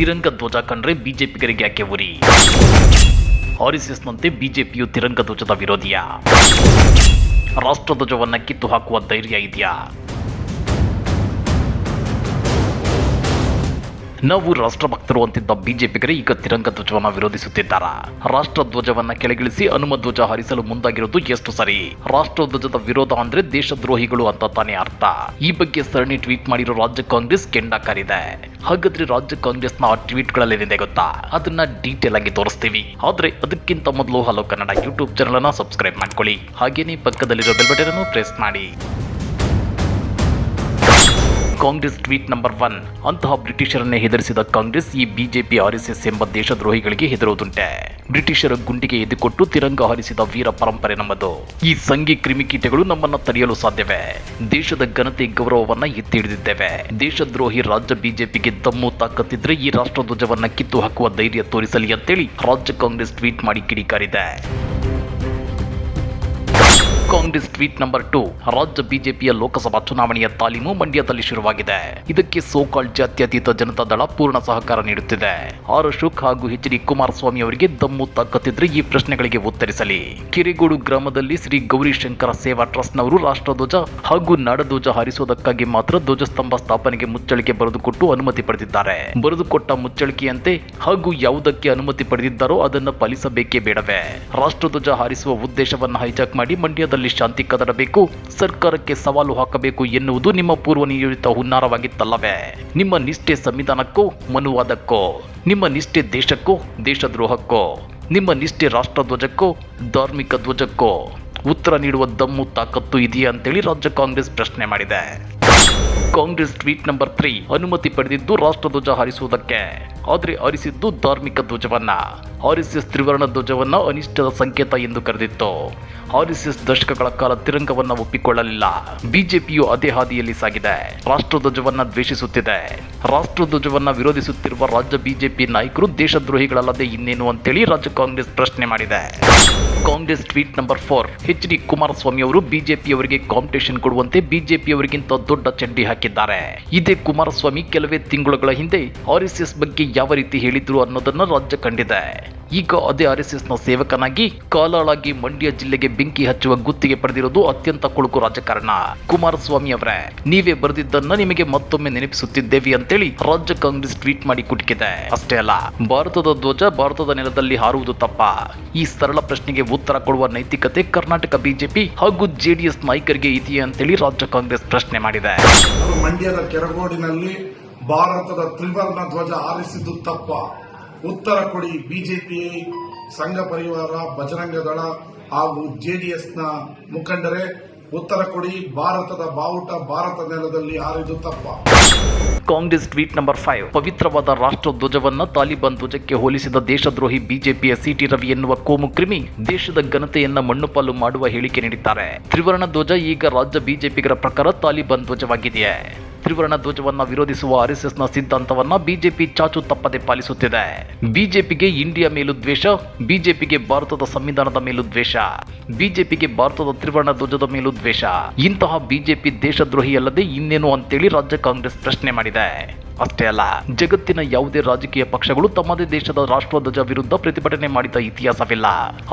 ತಿರಂಗ ಧ್ವಜ ಕಂಡ್ರೆ ಬಿಜೆಪಿಗರಿಗೆ ಯಾಕೆ ಉರಿ? ಆರ್ಎಸ್ಎಸ್ನಂತೆ ಬಿಜೆಪಿಯು ತಿರಂಗ ಧ್ವಜದ ವಿರೋಧಿಯ? ರಾಷ್ಟ್ರಧ್ವಜವನ್ನ ಕಿತ್ತು ಹಾಕುವ ಧೈರ್ಯ ಇದೆಯಾ? ನಾವು ರಾಷ್ಟ್ರಭಕ್ತರು ಅಂತಿದ್ದ ಬಿಜೆಪಿಗರೇ ಈಗ ತಿರಂಗ ಧ್ವಜವನ್ನ ವಿರೋಧಿಸುತ್ತಿದ್ದಾರಾ? ರಾಷ್ಟ್ರಧ್ವಜವನ್ನ ಕೆಳಗಿಳಿಸಿ ಹನುಮಧ್ವಜ ಹಾರಿಸಲು ಮುಂದಾಗಿರೋದು ಎಷ್ಟು ಸರಿ? ರಾಷ್ಟ್ರಧ್ವಜದ ವಿರೋಧ ಅಂದ್ರೆ ದೇಶದ್ರೋಹಿಗಳು ಅಂತ ತಾನೇ ಅರ್ಥ. ಈ ಬಗ್ಗೆ ಸರಣಿ ಟ್ವೀಟ್ ಮಾಡಿರೋ ರಾಜ್ಯ ಕಾಂಗ್ರೆಸ್ ಕೆಂಡ ಕಾರಿದೆ. ಹಾಗಾದ್ರೆ ರಾಜ್ಯ ಕಾಂಗ್ರೆಸ್ನ ಆ ಟ್ವೀಟ್ಗಳಲ್ಲೇನಿದೆ ಗೊತ್ತಾ? ಅದನ್ನ ಡೀಟೇಲ್ ಆಗಿ ತೋರಿಸ್ತೀವಿ. ಆದ್ರೆ ಅದಕ್ಕಿಂತ ಮೊದಲು ಹಲೋ ಕನ್ನಡ ಯೂಟ್ಯೂಬ್ ಚಾನಲ್ ಅನ್ನ ಸಬ್ಸ್ಕ್ರೈಬ್ ಮಾಡ್ಕೊಳ್ಳಿ. ಹಾಗೇನೇ ಪಕ್ಕದಲ್ಲಿರೋ ಬೆಲ್ ಬಟನ್ ಅನ್ನು ಪ್ರೆಸ್ ಮಾಡಿ. Congress tweet number 1. ಅಂತಹ ಬ್ರಿಟಿಷರನ್ನೇ ಹೆದರಿಸಿದ ಕಾಂಗ್ರೆಸ್ ಈ ಬಿಜೆಪಿ ಆರ್ಎಸ್ಎಸ್ ಎಂಬ ದೇಶದ್ರೋಹಿಗಳಿಗೆ ಹೆದರುವುದುಂಟೆ. ಬ್ರಿಟಿಷರ ಗುಂಡಿಗೆ ಎದುಕೊಟ್ಟು ತಿರಂಗ ಹಾರಿಸಿದ ವೀರ ಪರಂಪರೆ ನಮ್ಮದು. ಈ ಸಂಘಿ ಕ್ರಿಮಿಕೀಟಗಳು ನಮ್ಮನ್ನ ತಡೆಯಲು ಸಾಧ್ಯವೇ? ದೇಶದ ಘನತೆ ಗೌರವವನ್ನ ಎತ್ತಿ ಹಿಡಿದಿದ್ದೇವೆ. ದೇಶದ್ರೋಹಿ ರಾಜ್ಯ ಬಿಜೆಪಿಗೆ ದಮ್ಮು ತಾಕತ್ತಿದ್ರೆ ಈ ರಾಷ್ಟ್ರಧ್ವಜವನ್ನ ಕಿತ್ತು ಹಾಕುವ ಧೈರ್ಯ ತೋರಿಸಲಿ ಅಂತೇಳಿ ರಾಜ್ಯ ಕಾಂಗ್ರೆಸ್ ಟ್ವೀಟ್ ಮಾಡಿ ಕಿಡಿಕಾರಿದೆ. Congress tweet number 2. ರಾಜ್ಯ ಬಿಜೆಪಿಯ ಲೋಕಸಭಾ ಚುನಾವಣೆಯ ತಾಲೀಮು ಮಂಡ್ಯದಲ್ಲಿ ಶುರುವಾಗಿದೆ. ಇದಕ್ಕೆ ಸೋಕಾಲ್ ಜಾತ್ಯತೀತ ಜನತಾ ದಳ ಪೂರ್ಣ ಸಹಕಾರ ನೀಡುತ್ತಿದೆ. ಆರ್ ಅಶೋಕ್ ಹಾಗೂ ಎಚ್ ಡಿ ಕುಮಾರಸ್ವಾಮಿ ಅವರಿಗೆ ದಮ್ಮು ತಾಕತ್ತಿದ್ರೆ ಈ ಪ್ರಶ್ನೆಗಳಿಗೆ ಉತ್ತರಿಸಲಿ. ಕೆರೆಗೋಡು ಗ್ರಾಮದಲ್ಲಿ ಶ್ರೀ ಗೌರಿಶಂಕರ ಸೇವಾ ಟ್ರಸ್ಟ್ನವರು ರಾಷ್ಟ್ರಧ್ವಜ ಹಾಗೂ ನಾಡಧ್ವಜ ಹಾರಿಸುವುದಕ್ಕಾಗಿ ಮಾತ್ರ ಧ್ವಜಸ್ತಂಭ ಸ್ಥಾಪನೆಗೆ ಮುಚ್ಚಳಿಕೆ ಬರೆದುಕೊಟ್ಟು ಅನುಮತಿ ಪಡೆದಿದ್ದಾರೆ. ಬರೆದುಕೊಟ್ಟ ಮುಚ್ಚಳಿಕೆಯಂತೆ ಹಾಗೂ ಯಾವುದಕ್ಕೆ ಅನುಮತಿ ಪಡೆದಿದ್ದಾರೋ ಅದನ್ನು ಪಾಲಿಸಬೇಕೇ ಬೇಡವೇ? ರಾಷ್ಟ್ರಧ್ವಜ ಹಾರಿಸುವ ಉದ್ದೇಶವನ್ನು ಹೈಜಾಕ್ ಮಾಡಿ ಮಂಡ್ಯದಲ್ಲಿ ಶಾಂತಿ ಕದಡಬೇಕು, ಸರ್ಕಾರಕ್ಕೆ ಸವಾಲು ಹಾಕಬೇಕು ಎನ್ನುವುದು ನಿಮ್ಮ ಪೂರ್ವ ನಿಯೋಜಿತ ಹುನ್ನಾರವಾಗಿತ್ತಲ್ಲವೇ? ನಿಮ್ಮ ನಿಷ್ಠೆ ಸಂವಿಧಾನಕ್ಕೋ ಮನುವಾದಕ್ಕೋ? ನಿಮ್ಮ ನಿಷ್ಠೆ ದೇಶಕ್ಕೋ ದೇಶದ್ರೋಹಕ್ಕೋ? ನಿಮ್ಮ ನಿಷ್ಠೆ ರಾಷ್ಟ್ರಧ್ವಜಕ್ಕೋ ಧಾರ್ಮಿಕ ಧ್ವಜಕ್ಕೋ? ಉತ್ತರ ನೀಡುವ ದಮ್ಮು ತಾಕತ್ತು ಇದೆಯಾ ಅಂತೇಳಿ ರಾಜ್ಯ ಕಾಂಗ್ರೆಸ್ ಪ್ರಶ್ನೆ ಮಾಡಿದೆ. Congress tweet number 3. ಅನುಮತಿ ಪಡೆದಿದ್ದು ರಾಷ್ಟ್ರಧ್ವಜ ಹಾರಿಸುವುದಕ್ಕೆ, ಆದರೆ ಹಾರಿಸಿದ್ದು ಧಾರ್ಮಿಕ ಧ್ವಜವನ್ನ. ಆರ್ಎಸ್ಎಸ್ ತ್ರಿವರ್ಣ ಧ್ವಜವನ್ನ ಅನಿಷ್ಟದ ಸಂಕೇತ ಎಂದು ಕರೆದಿತ್ತು. ಆರ್ಎಸ್ಎಸ್ ದಶಕಗಳ ಕಾಲ ತಿರಂಗವನ್ನ ಒಪ್ಪಿಕೊಳ್ಳಲಿಲ್ಲ. ಬಿಜೆಪಿಯು ಅದೇ ಹಾದಿಯಲ್ಲಿ ಸಾಗಿದೆ. ರಾಷ್ಟ್ರಧ್ವಜವನ್ನ ದ್ವೇಷಿಸುತ್ತಿದೆ. ರಾಷ್ಟ್ರಧ್ವಜವನ್ನ ವಿರೋಧಿಸುತ್ತಿರುವ ರಾಜ್ಯ ಬಿಜೆಪಿ ನಾಯಕರು ದೇಶದ್ರೋಹಿಗಳಲ್ಲದೆ ಇನ್ನೇನು ಅಂತೇಳಿ ರಾಜ್ಯ ಕಾಂಗ್ರೆಸ್ ಪ್ರಶ್ನೆ ಮಾಡಿದೆ. Congress tweet number 4. H D Kumaraswamy ಅವರು ಬಿಜೆಪಿಯವರಿಗೆ ಕಾಂಪಿಟೇಷನ್ ಕೊಡುವಂತೆ ಬಿಜೆಪಿಯವರಿಗಿಂತ ದೊಡ್ಡ ಚಡ್ಡಿ ಹಾಕಿದ್ದಾರೆ. ಇದೇ ಕುಮಾರಸ್ವಾಮಿ ಕೆಲವೇ ತಿಂಗಳುಗಳ ಹಿಂದೆ ಆರ್ಎಸ್ಎಸ್ ಬಗ್ಗೆ ಯಾವ ರೀತಿ ಹೇಳಿದ್ರು ಅನ್ನೋದನ್ನ ರಾಜ್ಯ ಕಂಡಿದೆ. ಈಗ ಅದೇ ಆರ್ಎಸ್ಎಸ್ನ ಸೇವಕನಾಗಿ ಕಾಲಾಳಾಗಿ ಮಂಡ್ಯ ಜಿಲ್ಲೆಗೆ ಬೆಂಕಿ ಹಚ್ಚುವ ಗುತ್ತಿಗೆ ಪಡೆದಿರೋದು ಅತ್ಯಂತ ಕೊಳುಕು ರಾಜಕಾರಣ. ಕುಮಾರಸ್ವಾಮಿ ಅವರೇ, ನೀವೇ ಬರೆದಿದ್ದನ್ನ ನಿಮಗೆ ಮತ್ತೊಮ್ಮೆ ನೆನಪಿಸುತ್ತಿದ್ದೇವೆ ಅಂತೇಳಿ ರಾಜ್ಯ ಕಾಂಗ್ರೆಸ್ ಟ್ವೀಟ್ ಮಾಡಿ ಕುಟುಕಿದೆ. ಅಷ್ಟೇ ಅಲ್ಲ, ಭಾರತದ ಧ್ವಜ ಭಾರತದ ನೆಲದಲ್ಲಿ ಹಾರುವುದು ತಪ್ಪ? ಈ ಸರಳ ಪ್ರಶ್ನೆಗೆ ಉತ್ತರ ಕೊಡುವ ನೈತಿಕತೆ ಕರ್ನಾಟಕ ಬಿಜೆಪಿ ಹಾಗೂ ಜೆಡಿಎಸ್ ನಾಯಕರಿಗೆ ಇದೆಯಾ ಅಂತೇಳಿ ರಾಜ್ಯ ಕಾಂಗ್ರೆಸ್ ಪ್ರಶ್ನೆ ಮಾಡಿದೆ. ಮಂಡ್ಯದ ಕೆರಗೋಡಿನಲ್ಲಿ ಭಾರತದ ತ್ರಿವರ್ಣ ಧ್ವಜ ಹಾರಿಸಿದ್ದು ತಪ್ಪ? ಉತ್ತರ ಕೊಡಿ ಬಿಜೆಪಿ, ಸಂಘ ಪರಿವಾರ, ಬಜರಂಗ ದಳ ಹಾಗೂ ಜೆಡಿಎಸ್ನ ಮುಖಂಡರೇ, ಉತ್ತರ ಕೊಡಿ. ಭಾರತದ ಬಾವುಟ ಭಾರತ ನೆಲದಲ್ಲಿ ಹಾರಿದ್ದು ತಪ್ಪ? Congress tweet number 5. ಪವಿತ್ರವಾದ ರಾಷ್ಟ್ರಧ್ವಜವನ್ನ ತಾಲಿಬಾನ್ ಧ್ವಜಕ್ಕೆ ಹೋಲಿಸಿದ ದೇಶದ್ರೋಹಿ ಬಿಜೆಪಿಯ ಸಿಟಿ ರವಿ ಎನ್ನುವ ಕೋಮು ಕ್ರಿಮಿ ದೇಶದ ಘನತೆಯನ್ನ ಮಣ್ಣುಪಾಲು ಮಾಡುವ ಹೇಳಿಕೆ ನೀಡಿದ್ದಾರೆ. ತ್ರಿವರ್ಣ ಧ್ವಜ ಈಗ ರಾಜ್ಯ ಬಿಜೆಪಿಗರ ಪ್ರಕಾರ ತಾಲಿಬಾನ್ ಧ್ವಜವಾಗಿದೆಯೇ? ತ್ರಿವರ್ಣ ಧ್ವಜವನ್ನ ವಿರೋಧಿಸುವ ಆರ್ಎಸ್ಎಸ್ನ ಸಿದ್ಧಾಂತವನ್ನ ಬಿಜೆಪಿ ಚಾಚು ತಪ್ಪದೆ ಪಾಲಿಸುತ್ತಿದೆ. ಬಿಜೆಪಿಗೆ ಇಂಡಿಯಾ ಮೇಲೂ ದ್ವೇಷ, ಬಿಜೆಪಿಗೆ ಭಾರತದ ಸಂವಿಧಾನದ ಮೇಲೂ ದ್ವೇಷ, ಬಿಜೆಪಿಗೆ ಭಾರತದ ತ್ರಿವರ್ಣ ಧ್ವಜದ ಮೇಲೂ ದ್ವೇಷ. ಇಂತಹ ಬಿಜೆಪಿ ದೇಶದ್ರೋಹಿ ಅಲ್ಲದೆ ಇನ್ನೇನು ಅಂತೇಳಿ ರಾಜ್ಯ ಕಾಂಗ್ರೆಸ್ ಪ್ರಶ್ನೆ ಮಾಡಿದೆ. ಅಷ್ಟೇ ಅಲ್ಲ, ಜಗತ್ತಿನ ಯಾವುದೇ ರಾಜಕೀಯ ಪಕ್ಷಗಳು ತಮ್ಮದೇ ದೇಶದ ರಾಷ್ಟ್ರಧ್ವಜ ವಿರುದ್ಧ ಪ್ರತಿಭಟನೆ ಮಾಡಿದ ಇತಿಹಾಸವಿಲ್ಲ.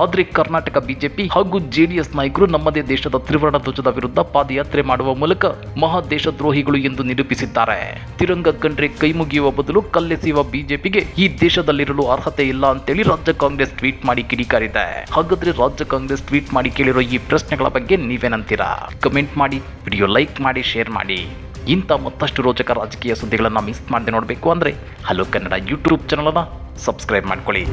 ಆದರೆ ಕರ್ನಾಟಕ ಬಿಜೆಪಿ ಹಾಗೂ ಜೆಡಿಎಸ್ ನಾಯಕರು ನಮ್ಮದೇ ದೇಶದ ತ್ರಿವರ್ಣ ಧ್ವಜದ ವಿರುದ್ಧ ಪಾದಯಾತ್ರೆ ಮಾಡುವ ಮೂಲಕ ಮಹಾ ದೇಶದ್ರೋಹಿಗಳು ಎಂದು ನಿರೂಪಿಸಿದ್ದಾರೆ. ತಿರಂಗ ಕಂಡ್ರೆ ಕೈ ಮುಗಿಯುವ ಬದಲು ಕಲ್ಲೆಸೆಯುವ ಬಿಜೆಪಿಗೆ ಈ ದೇಶದಲ್ಲಿರಲು ಅರ್ಹತೆ ಇಲ್ಲ ಅಂತೇಳಿ ರಾಜ್ಯ ಕಾಂಗ್ರೆಸ್ ಟ್ವೀಟ್ ಮಾಡಿ ಕಿಡಿಕಾರಿದೆ. ಹಾಗಾದ್ರೆ ರಾಜ್ಯ ಕಾಂಗ್ರೆಸ್ ಟ್ವೀಟ್ ಮಾಡಿ ಕೇಳಿರೋ ಈ ಪ್ರಶ್ನೆಗಳ ಬಗ್ಗೆ ನೀವೇನಂತೀರಾ? ಕಮೆಂಟ್ ಮಾಡಿ, ವಿಡಿಯೋ ಲೈಕ್ ಮಾಡಿ, ಶೇರ್ ಮಾಡಿ. ಇಂಥ ಮತ್ತಷ್ಟು ರೋಚಕ ರಾಜಕೀಯ ಸುದ್ದಿಗಳನ್ನು ಮಿಸ್ ಮಾಡದೆ ನೋಡಬೇಕು ಅಂದರೆ ಹಲೋ ಕನ್ನಡ ಯೂಟ್ಯೂಬ್ ಚಾನಲನ್ನು ಸಬ್ಸ್ಕ್ರೈಬ್ ಮಾಡ್ಕೊಳ್ಳಿ.